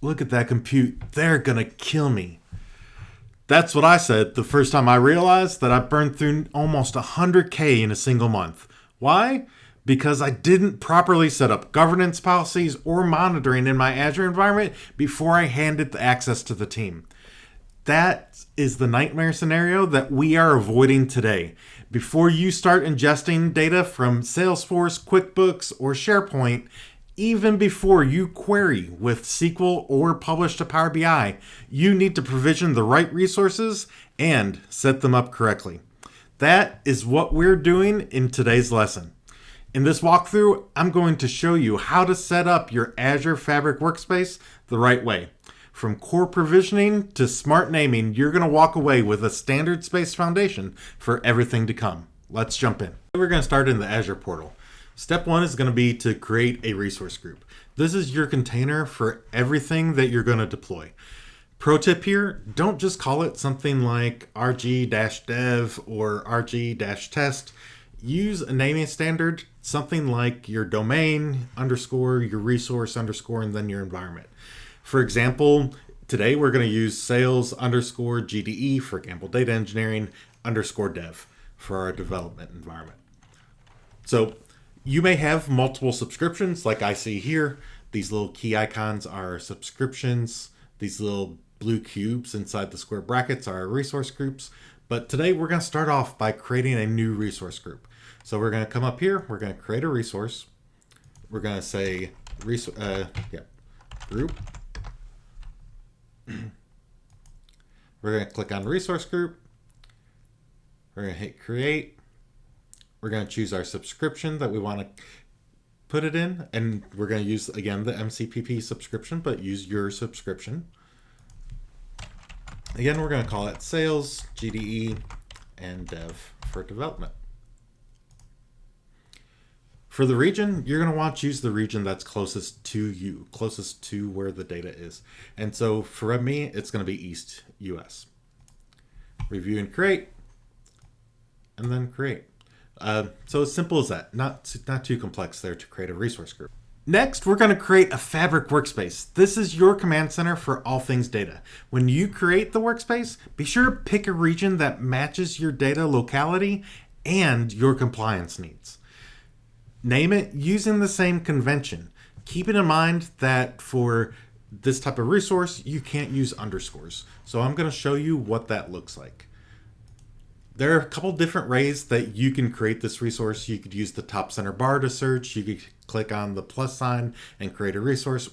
Look at that compute. They're gonna kill me. That's what I said the first time I realized that I burned through almost 100K in a single month. Why? Because I didn't properly set up governance policies or monitoring in my Azure environment before I handed the access to the team. That is the nightmare scenario that we are avoiding today. Before you start ingesting data from Salesforce, QuickBooks, or SharePoint, even before you query with SQL or publish to Power BI, you need to provision the right resources and set them up correctly. That is what we're doing in today's lesson. In this walkthrough, I'm going to show you how to set up your Azure Fabric workspace the right way. From core provisioning to smart naming, you're going to walk away with a standard space foundation for everything to come. Let's jump in. We're going to start in the Azure portal. Step one is going to be to create a resource group. This is your container for everything that you're going to deploy. Pro tip here, don't just call it something like rg-dev or rg-test. Use a naming standard, something like your domain underscore, your resource underscore, and then your environment. For example, today we're going to use sales underscore GDE, for example, data engineering underscore dev for our development environment. So you may have multiple subscriptions like I see here. These little key icons are subscriptions. These little blue cubes inside the square brackets are resource groups. But today we're going to start off by creating a new resource group. So we're going to come up here. We're going to create a resource. We're going to say group. We're going to click on resource group. We're going to hit create. We're going to choose our subscription that we want to put it in. And we're going to use, again, the MCPP subscription, but use your subscription. Again, we're going to call it sales, GDE, and dev for development. For the region, you're going to want to choose the region that's closest to you, closest to where the data is. And so for me, it's going to be East US. Review and create, and then create. So as simple as that, not too complex there to create a resource group. Next, we're going to create a Fabric workspace. This is your command center for all things data. When you create the workspace, be sure to pick a region that matches your data locality and your compliance needs. Name it using the same convention. Keep it in mind that for this type of resource, you can't use underscores. So I'm going to show you what that looks like. There are a couple different ways that you can create this resource. You could use the top center bar to search. You could click on the plus sign and create a resource.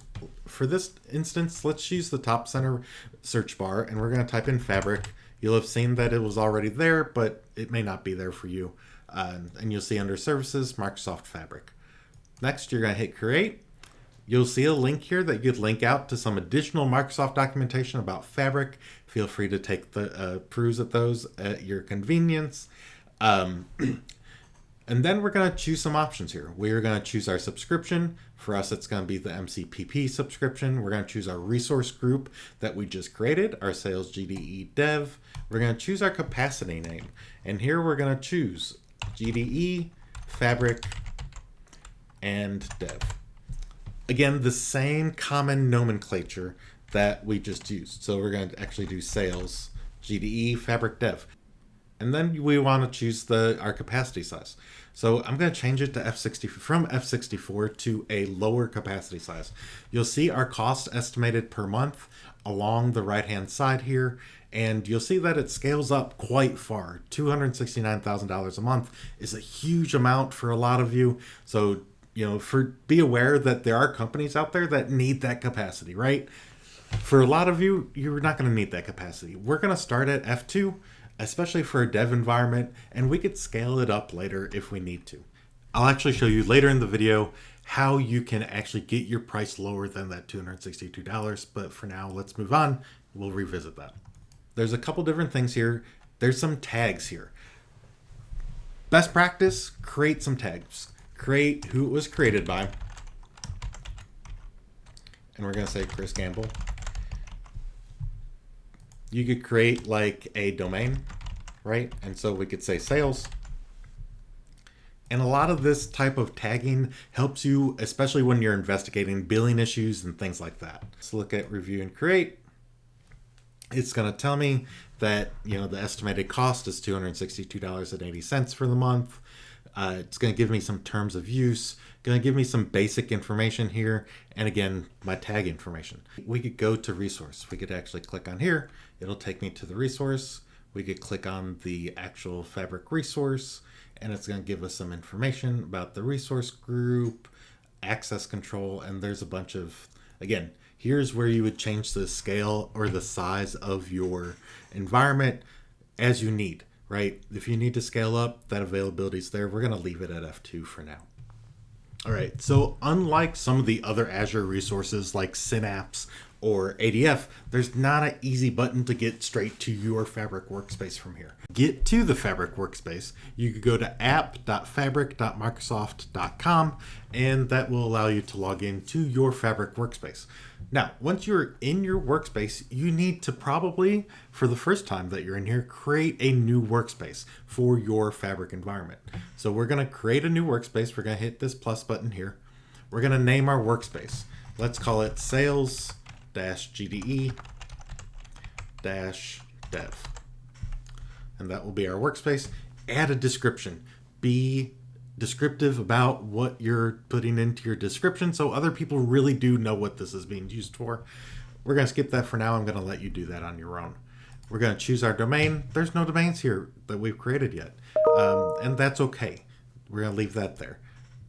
For this instance, let's use the top center search bar, and we're going to type in Fabric. You'll have seen that it was already there, but it may not be there for you. And you'll see under Services, Microsoft Fabric. Next, you're going to hit Create. You'll see a link here that you could link out to some additional Microsoft documentation about Fabric. Feel free to take the peruse at those at your convenience. And then we're going to choose some options here. We're going to choose our subscription. For us, it's going to be the MCPP subscription. We're going to choose our resource group that we just created, our sales GDE dev. We're going to choose our capacity name. And here we're going to choose GDE, Fabric, and dev. Again, the same common nomenclature that we just used. So we're going to actually do sales, GDE, Fabric, dev. And then we want to choose our capacity size. So I'm going to change it to from F64 to a lower capacity size. You'll see our cost estimated per month along the right-hand side here. And you'll see that it scales up quite far. $269,000 a month is a huge amount for a lot of you. So be aware that there are companies out there that need that capacity, right? For a lot of you, you're not going to need that capacity. We're going to start at F2, especially for a dev environment, and we could scale it up later if we need to. I'll actually show you later in the video how you can actually get your price lower than that $262, but for now, let's move on. We'll revisit that. There's a couple different things here. There's some tags here. Best practice, create some tags. Create who it was created by. And we're going to say Chris Gamble. You could create like a domain, right? And so we could say sales. And a lot of this type of tagging helps you, especially when you're investigating billing issues and things like that. Let's look at review and create. It's going to tell me that, the estimated cost is $262.80 for the month. It's going to give me some terms of use, going to give me some basic information here, and again, my tag information. We could go to resource. We could actually click on here. It'll take me to the resource. We could click on the actual Fabric resource, and it's going to give us some information about the resource group, access control, and there's a bunch of, again, here's where you would change the scale or the size of your environment as you need, right? If you need to scale up, that availability is there. We're going to leave it at F2 for now. All right, so unlike some of the other Azure resources like Synapse or ADF, there's not an easy button to get straight to your Fabric workspace from here. Get to the Fabric workspace, you could go to app.fabric.microsoft.com, and that will allow you to log into your Fabric workspace. Now, once you're in your workspace, you need to probably, for the first time that you're in here, create a new workspace for your Fabric environment. So we're going to create a new workspace. We're going to hit this plus button here. We're going to name our workspace. Let's call it sales-gde-dev. And that will be our workspace. Add a description. Be descriptive about what you're putting into your description so other people really do know what this is being used for. We're going to skip that for now. I'm going to let you do that on your own. We're going to choose our domain. There's no domains here that we've created yet, and that's okay. We're going to leave that there.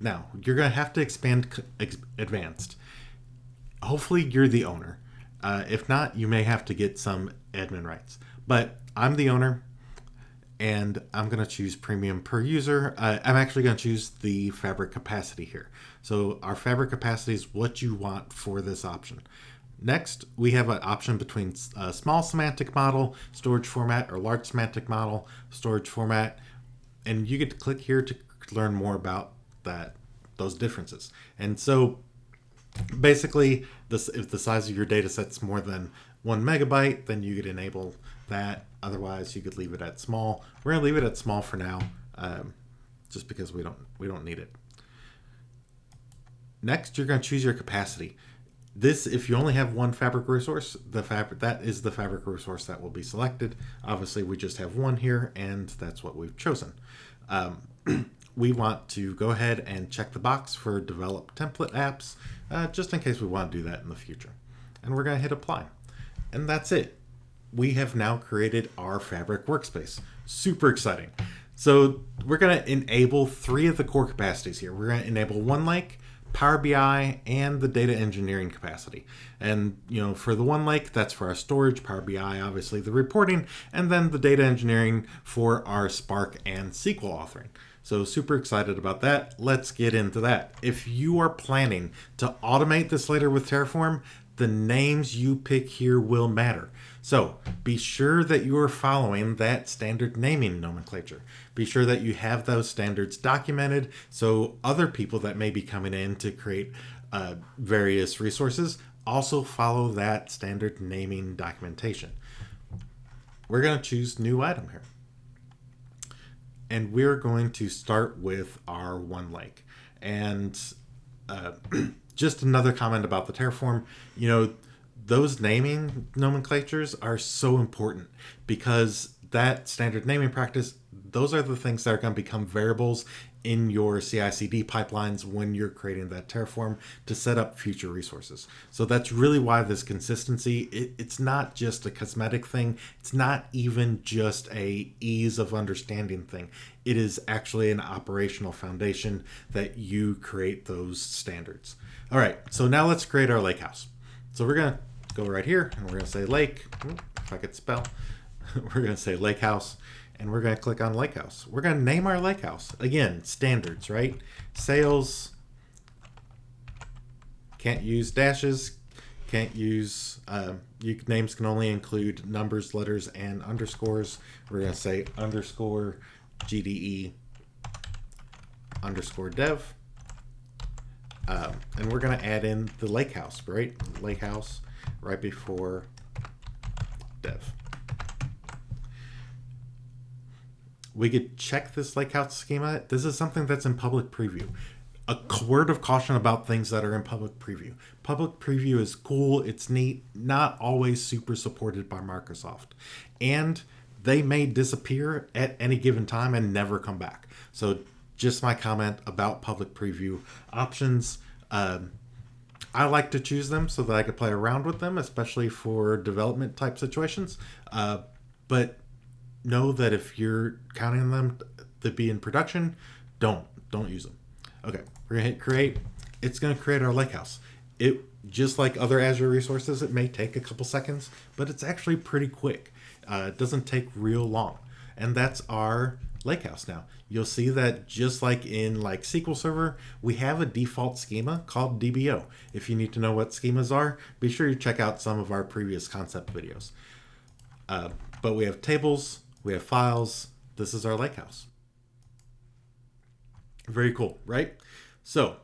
Now, you're going to have to expand advanced. Hopefully, you're the owner. If not, you may have to get some admin rights. But I'm the owner, and I'm going to choose premium per user. I'm actually going to choose the Fabric capacity here. So our Fabric capacity is what you want for this option. Next, we have an option between small semantic model, storage format, or large semantic model, storage format. And you get to click here to learn more about those differences. And so basically, if the size of your data set's more than 1 megabyte, then you could enable that. Otherwise, you could leave it at small. We're going to leave it at small for now, just because we don't need it. Next, you're going to choose your capacity. This, if you only have one Fabric resource, that is the Fabric resource that will be selected. Obviously, we just have one here, and that's what we've chosen. We want to go ahead and check the box for develop template apps, just in case we want to do that in the future. And we're going to hit apply. And that's it. We have now created our Fabric workspace. Super exciting. So we're going to enable 3 of the core capacities here. We're going to enable OneLake, Power BI, and the data engineering capacity. And, for the OneLake, that's for our storage, Power BI, obviously the reporting, and then the data engineering for our Spark and SQL authoring. So super excited about that. Let's get into that. If you are planning to automate this later with Terraform, the names you pick here will matter. So be sure that you are following that standard naming nomenclature. Be sure that you have those standards documented so other people that may be coming in to create various resources also follow that standard naming documentation. We're going to choose new item here. And we're going to start with our OneLake. And just another comment about the Terraform, those naming nomenclatures are so important because that standard naming practice, those are the things that are going to become variables in your CI/CD pipelines when you're creating that Terraform to set up future resources. So that's really why this consistency, it's not just a cosmetic thing. It's not even just a ease of understanding thing. It is actually an operational foundation that you create those standards. All right, so now let's create our Lakehouse. So we're going to go right here and we're going to say lake, if I could spell, we're going to say Lakehouse. And we're going to click on Lakehouse. We're going to name our Lakehouse. Again, standards, right? Sales. Can't use dashes. Can't use, names can only include numbers, letters, and underscores. We're going to say underscore GDE underscore dev. And we're going to add in the Lakehouse, right? Lakehouse right before dev. we could check this Lakehouse schema. This is something that's in public preview. A word of caution about things that are in public preview. Public preview is cool, it's neat, not always super supported by Microsoft. And they may disappear at any given time and never come back. So just my comment about public preview options. I like to choose them so that I could play around with them, especially for development type situations. But know that if you're counting on them to be in production, don't use them. Okay, we're gonna hit create. It's gonna create our Lakehouse. It, just like other Azure resources, it may take a couple seconds, but it's actually pretty quick. It doesn't take real long. And that's our Lakehouse now. You'll see that just like in like SQL Server, we have a default schema called DBO. If you need to know what schemas are, be sure you check out some of our previous concept videos. But we have tables, we have files. This is our Lakehouse. Very cool, right? So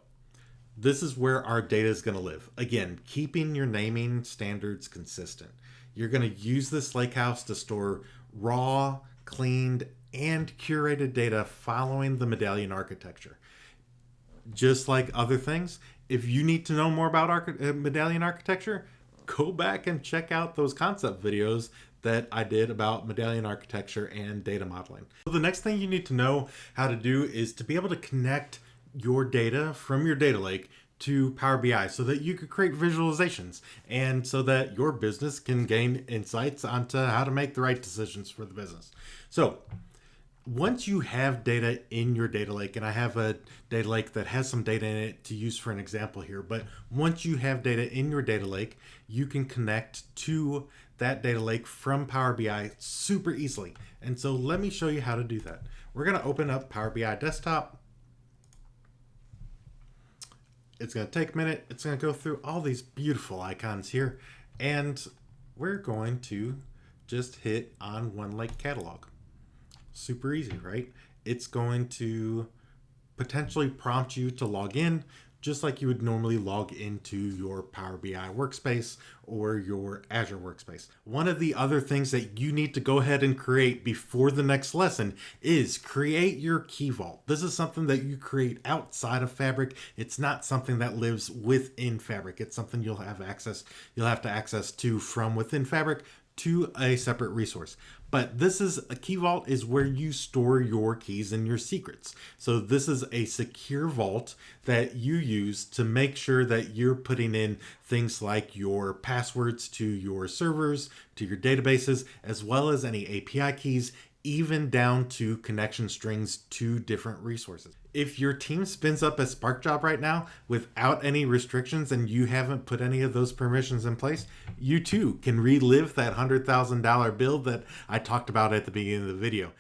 this is where our data is going to live. Again, keeping your naming standards consistent. You're going to use this Lakehouse to store raw, cleaned, and curated data following the medallion architecture. Just like other things, if you need to know more about medallion architecture, go back and check out those concept videos that I did about medallion architecture and data modeling. So the next thing you need to know how to do is to be able to connect your data from your data lake to Power BI so that you could create visualizations and so that your business can gain insights onto how to make the right decisions for the business. So once you have data in your data lake, and I have a data lake that has some data in it to use for an example here, but once you have data in your data lake, you can connect to that data lake from Power BI super easily. And so let me show you how to do that. We're going to open up Power BI Desktop. It's going to take a minute. It's going to go through all these beautiful icons here. And we're going to just hit on OneLake Catalog. Super easy, right? It's going to potentially prompt you to log in just like you would normally log into your Power BI workspace or your Azure workspace. One of the other things that you need to go ahead and create before the next lesson is create your key vault. This is something that you create outside of Fabric. It's not something that lives within Fabric. It's something you'll have to access to from within Fabric to a separate resource. But this is a key vault is where you store your keys and your secrets. So this is a secure vault that you use to make sure that you're putting in things like your passwords to your servers, to your databases, as well as any API keys, even down to connection strings to different resources. If your team spins up a Spark job right now without any restrictions and you haven't put any of those permissions in place, you too can relive that $100,000 build that I talked about at the beginning of the video.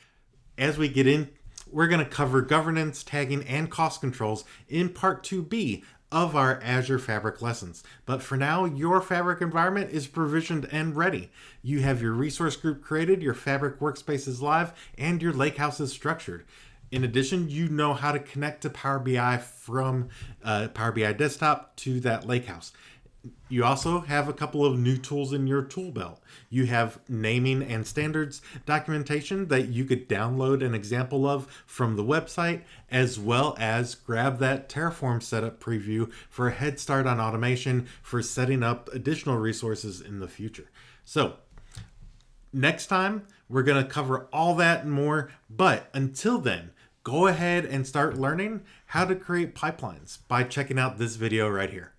As we get in, we're going to cover governance, tagging, and cost controls in part 2B of our Azure Fabric lessons. But for now, your Fabric environment is provisioned and ready. You have your resource group created, your Fabric workspace is live, and your Lakehouse is structured. In addition, you know how to connect to Power BI from Power BI Desktop to that Lakehouse. You also have a couple of new tools in your tool belt. You have naming and standards documentation that you could download an example of from the website, as well as grab that Terraform setup preview for a head start on automation for setting up additional resources in the future. So next time, we're going to cover all that and more. But until then, go ahead and start learning how to create pipelines by checking out this video right here.